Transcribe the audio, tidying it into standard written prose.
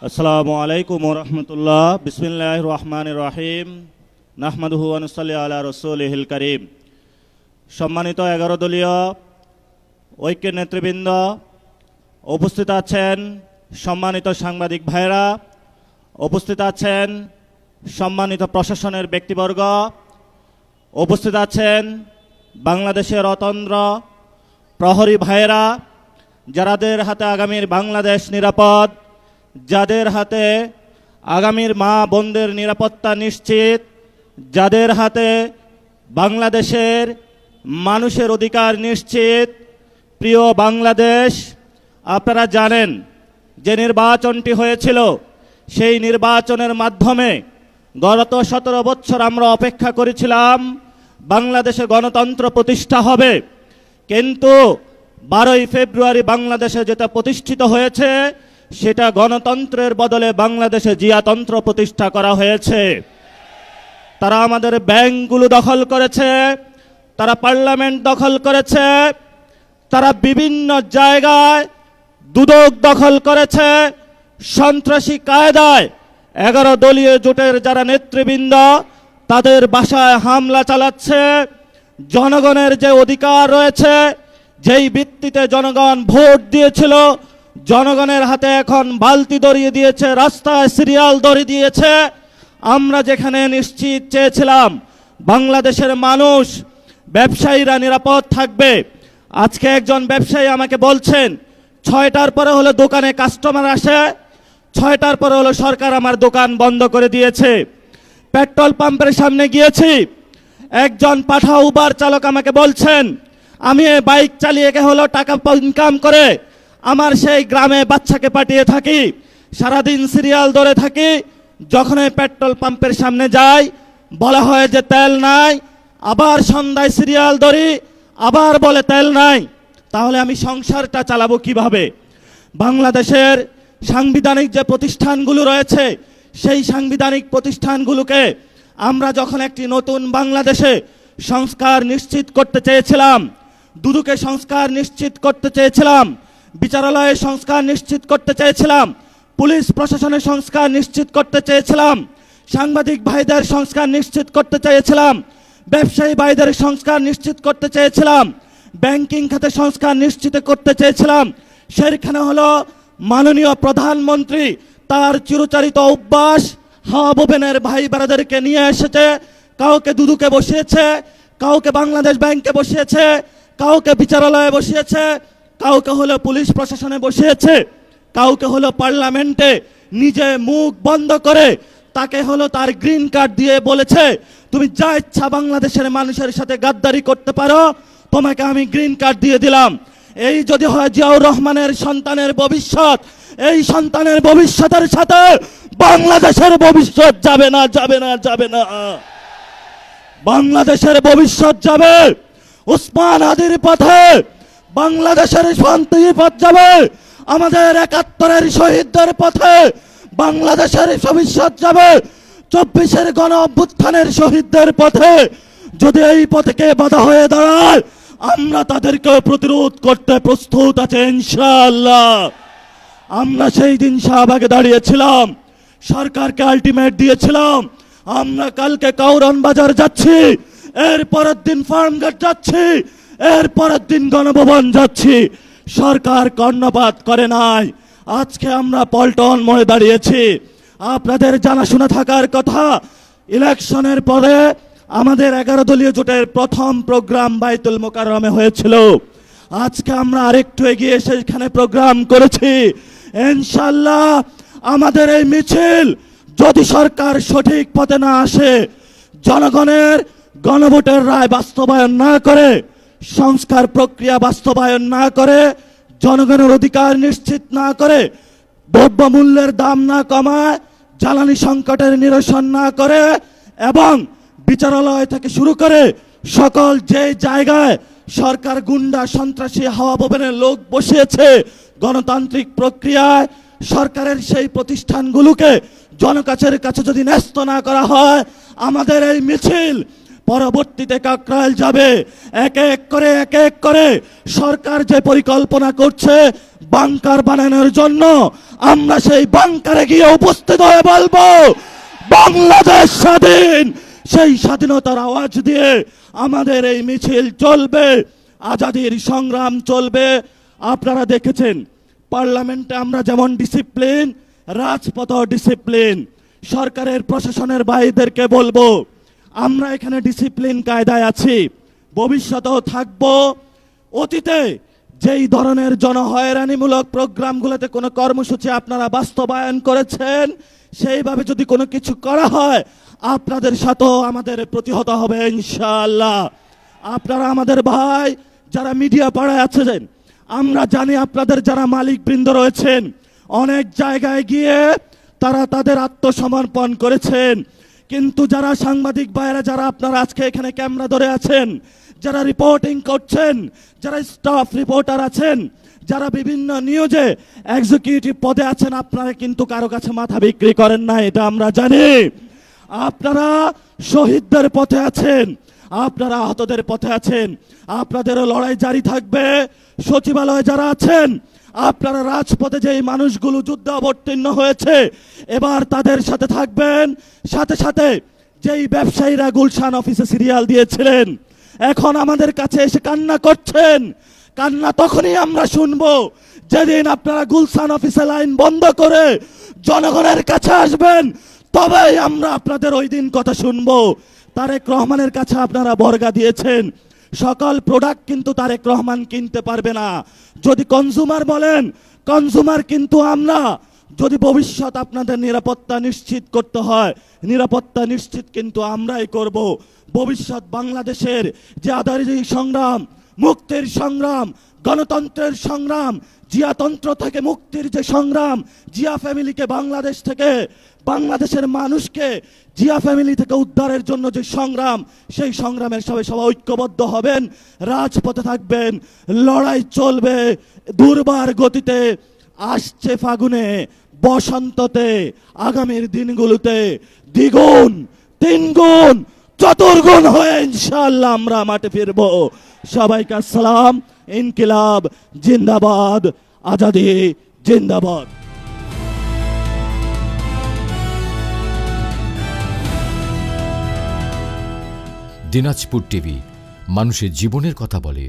আসসালামু আলাইকুম ওয়া রাহমাতুল্লাহ। বিসমিল্লাহির রহমানির রহিম। নাহমাদুহু ওয়া নুসাল্লি আলা রাসূলিহিল কারীম। সম্মানিত 11 দলীয় ঐক্যের নেতৃবৃন্দ, উপস্থিত আছেন সম্মানিত সাংবাদিক ভাইরা, উপস্থিত আছেন সম্মানিত প্রশাসনের ব্যক্তিবর্গ, উপস্থিত আছেন বাংলাদেশের অতন্দ্র প্রহরী ভাইরা, যাদের হাতে আগামীর বাংলাদেশ নিরাপদ, যাদের হাতে আগামীর মা বোনদের নিরাপত্তা নিশ্চিত, যাদের হাতে বাংলাদেশের মানুষের অধিকার নিশ্চিত। প্রিয় বাংলাদেশ, আপনারা জানেন যে নির্বাচনটি হয়েছিল, সেই নির্বাচনের মাধ্যমে গত 17 বছর আমরা অপেক্ষা করেছিলাম বাংলাদেশে গণতন্ত্র প্রতিষ্ঠা হবে, কিন্তু 12ই ফেব্রুয়ারি বাংলাদেশে যেটা প্রতিষ্ঠিত হয়েছে সেটা গণতন্ত্রের বদলে বাংলাদেশে জিয়াতন্ত্র প্রতিষ্ঠা করা হয়েছে। তারা আমাদের ব্যাংকগুলো দখল করেছে, তারা পার্লামেন্ট দখল করেছে, তারা বিভিন্ন জায়গায় দুদক দখল করেছে। সন্ত্রাসী কায়দায় 11 দলীয় জোটের যারা নেতৃবৃন্দ তাদের বাসায় হামলা চালাচ্ছে। জনগণের যে অধিকার রয়েছে, যেই ভিত্তিতে জনগণ ভোট দিয়েছিল, জনগণের হাতে এখন বালতি ধরিয়ে দিয়েছে, রাস্তায় সিরিয়াল ধরিয়ে দিয়েছে। আমরা যেখানে নিশ্চিত চেয়েছিলাম বাংলাদেশের মানুষ, ব্যবসায়ীরা নিরাপদ থাকবে, আজকে একজন ব্যবসায়ী আমাকে বলছেন 6টার পরে হলো দোকানে কাস্টমার আসে, 6টার পরে হলো সরকার আমার দোকান বন্ধ করে দিয়েছে। পেট্রোল পাম্পের সামনে গিয়েছি, একজন পাঠা উবার চালক আমাকে বলছেন আমি বাইক চালিয়ে হলো টাকা ইনকাম করে আমার সেই গ্রামে বাচ্চাকে পাঠিয়ে থাকি, সারাদিন সিরিয়াল ধরে থাকি, যখন পেট্রোল পাম্পের সামনে যাই বলা হয় যে তেল নাই, আবার সন্ধ্যায় সিরিয়াল ধরি, আবার বলে তেল নাই। তাহলে আমি সংসারটা চালাবো কিভাবে? বাংলাদেশের সাংবিধানিক যে প্রতিষ্ঠানগুলো রয়েছে, সেই সাংবিধানিক প্রতিষ্ঠানগুলোকে আমরা যখন একটি নতুন বাংলাদেশে সংস্কার নিশ্চিত করতে চেয়েছিলাম, দুদকে সংস্কার নিশ্চিত করতে চেয়েছিলাম, বিচারালয়ের সংস্কার নিশ্চিত করতে চেয়েছিলাম, পুলিশ প্রশাসনের সংস্কার নিশ্চিত করতে চেয়েছিলাম, সাংবাদিক ভাইদের সংস্কার নিশ্চিত করতে চেয়েছিলাম, ব্যবসায়ী ভাইদের সংস্কার নিশ্চিত করতে চেয়েছিলাম, ব্যাংকিং খাতে সংস্কার নিশ্চিত করতে চেয়েছিলাম, সেখানে হলো মাননীয় প্রধানমন্ত্রী তার চিরচারিত অভ্যাস হাওয়া বোবেনের ভাই বারাদেরকে নিয়ে এসেছে, কাউকে দুদুকে বসিয়েছে, কাউকে বাংলাদেশ ব্যাংকে বসিয়েছে, কাউকে বিচারালয়ে বসিয়েছে, কাউকে হলো পুলিশ প্রশাসনে বসিয়েছে, কাউকে হলো পার্লামেন্টে নিজে মুখ বন্ধ করে তাকে হলো তার গ্রিন কার্ড দিয়ে বলেছে তুমি যা ইচ্ছা বাংলাদেশের মানুষের সাথে গাদ্দারি করতে পারো, তোমাকে আমি গ্রিন কার্ড দিয়ে দিলাম। এই যদি হয় জিয়াউর রহমানের সন্তানের ভবিষ্যৎ, এই সন্তানের ভবিষ্যতের সাথে বাংলাদেশের ভবিষ্যৎ যাবে না, যাবে না, যাবে না। বাংলাদেশের ভবিষ্যৎ যাবে উসমান হাদির পথে, বাংলাদেশের শান্তির পথ যাবে আমাদের 71-এর শহীদদের পথে, বাংলাদেশের ভবিষ্যৎ যাবে 24-এর গণ অভ্যুত্থানের শহীদদের পথে। যদি এই পথে বাধা হয়ে দাঁড়ায়, আমরা তাদেরকে প্রতিরোধ করতে প্রস্তুত আছে ইনশাআল্লাহ। আমরা সেই দিন শাহবাগে দাঁড়িয়েছিলাম, সরকারকে আলটিমেট দিয়েছিলাম আমরা কালকে কাউরান বাজার যাচ্ছি, এর পরের দিন ফার্মগেট যাচ্ছি, এর পরের দিন গণভবন যাচ্ছি। সরকার কর্ণপাত করে নাই। আজকে আমরা পল্টন মোড়ে দাঁড়িয়েছি। আপনাদের জানাশোনা থাকার কথা, ইলেকশনের পরে আমাদের 11 দলীয় জোটের প্রথম প্রোগ্রাম বাইতুল মোকাররমে হয়েছিল। আজকে আমরা আরেকটু এগিয়ে সেখানে প্রোগ্রাম করেছি। ইনশাআল্লাহ আমাদের এই মিছিল যদি সরকার সঠিক পথে না আসে, জনগণের গণভোটের রায় বাস্তবায়ন না করে, সংস্কার প্রক্রিয়া বাস্তবায়ন না করে, জনগণের অধিকার নিশ্চিত না করে, দ্রব্যমূল্যের দাম না কমায়, জ্বালানি সংকটের নিরসন না করে, এবং বিচারালয় থেকে শুরু করে সকল যে জায়গায় সরকার গুন্ডা সন্ত্রাসী হাওয়া বোবেনের লোক বসিয়েছে, গণতান্ত্রিক প্রক্রিয়ায় সরকারের সেই প্রতিষ্ঠানগুলোকে জনকাছের কাছে যদি ন্যস্ত না করা হয়, আমাদের এই মিছিল পরবর্তীতে কাকরাইল যাবে। এক এক করে সরকার যে পরিকল্পনা করছে বাংকার বানানোর জন্য, আমরা সেই বাংকারে গিয়ে উপস্থিত হয়ে বলবো বাংলাদেশ স্বাধীন। সেই স্বাধীনতার আওয়াজ দিয়ে আমাদের এই মিছিল চলবে, আজাদির সংগ্রাম চলবে। আপনারা দেখেছেন পার্লামেন্টে আমরা যেমন ডিসিপ্লিন, রাজপথ ডিসিপ্লিন। সরকারের প্রশাসনের ভাইদেরকে বলবো আমরা এখানে ডিসিপ্লিন কায়দায় আছি, ভবিষ্যতেও থাকবো। অতীতে যেই ধরনের জনহয়রানিমূলক প্রোগ্রামগুলোতে কোনো কর্মসূচি আপনারা বাস্তবায়ন করেছেন, সেইভাবে যদি কোনো কিছু করা হয় আপনাদের সাথেও আমাদের প্রতিহত হবে ইনশাআল্লাহ। আপনারা আমাদের ভাই যারা মিডিয়া পাড়ায় আছেন, আমরা জানি আপনাদের যারা মালিকবৃন্দ রয়েছেন অনেক জায়গায় গিয়ে তারা তাদের আত্মসমর্পণ করেছেন, কিন্তু যারা সাংবাদিক ভাইয়েরা যারা আপনারা আজকে এখানে ক্যামেরা ধরে আছেন, যারা রিপোর্টিং করছেন, যারা স্টাফ রিপোর্টার আছেন, যারা বিভিন্ন নিউজে এক্সিকিউটিভ পদে আছেন, আপনারা কিন্তু কারো কাছে মাথা বিক্রি করেন না, এটা আমরা জানি। আপনারা শহীদদের পথে আছেন, আপনারা আহতদের পথে আছেন, আপনাদেরও লড়াই জারি থাকবে। সচিবালয়ে যারা আছেন আপনারা রাজপথে যেই মানুষগুলো যুদ্ধে অবতীর্ণ হয়েছে এবার তাদের সাথে থাকবেন। সাথে সাথে যেই ব্যবসায়ীরা গুলশান অফিসে সিরিয়াল দিয়েছিলেন এখন আমাদের কাছে এসে কান্না করছেন, কান্না তখনই আমরা শুনবো যেদিন আপনারা গুলশান অফিসে লাইন বন্ধ করে জনগণের কাছে আসবেন, তবেই আমরা আপনাদের ওই দিন কথা শুনবো। তারেক রহমানের কাছে আপনারা বর্গা দিয়েছেন, সকল প্রোডাক্ট কিন্তু তারেক রহমান কিনতে পারবে না। যদি কনজুমার বলেন, কনজুমার কিন্তু আমরা। যদি ভবিষ্যৎ আপনাদের নিরাপত্তা নিশ্চিত করতে হয়, নিরাপত্তা নিশ্চিত কিন্তু আমরাই করব। ভবিষ্যৎ বাংলাদেশের যে আজাদী সংগ্রাম, মুক্তির সংগ্রাম, গণতন্ত্রের সংগ্রাম, জিয়াতন্ত্র থেকে মুক্তির যে সংগ্রাম, জিয়া ফ্যামিলিকে বাংলাদেশ থেকে, বাংলাদেশের মানুষকে জিয়া ফ্যামিলি থেকে উদ্ধারের জন্য যে সংগ্রাম, সেই সংগ্রামের সবাই ঐক্যবদ্ধ হবেন, রাজপথে থাকবেন, লড়াই চলবে দুর্বার গতিতে। আসছে ফাগুনে, বসন্ততে, আগামীর দিনগুলোতে দ্বিগুণ, তিনগুণ, চতুর্গুণ হয়ে ইনশাআল্লাহ আমরা মাঠে ফিরব। সবাইকে আসসালাম। ইনকিলাব জিন্দাবাদ, আজাদি জিন্দাবাদ। দিনাজপুর টিভি, মানুষের জীবনের কথা বলে।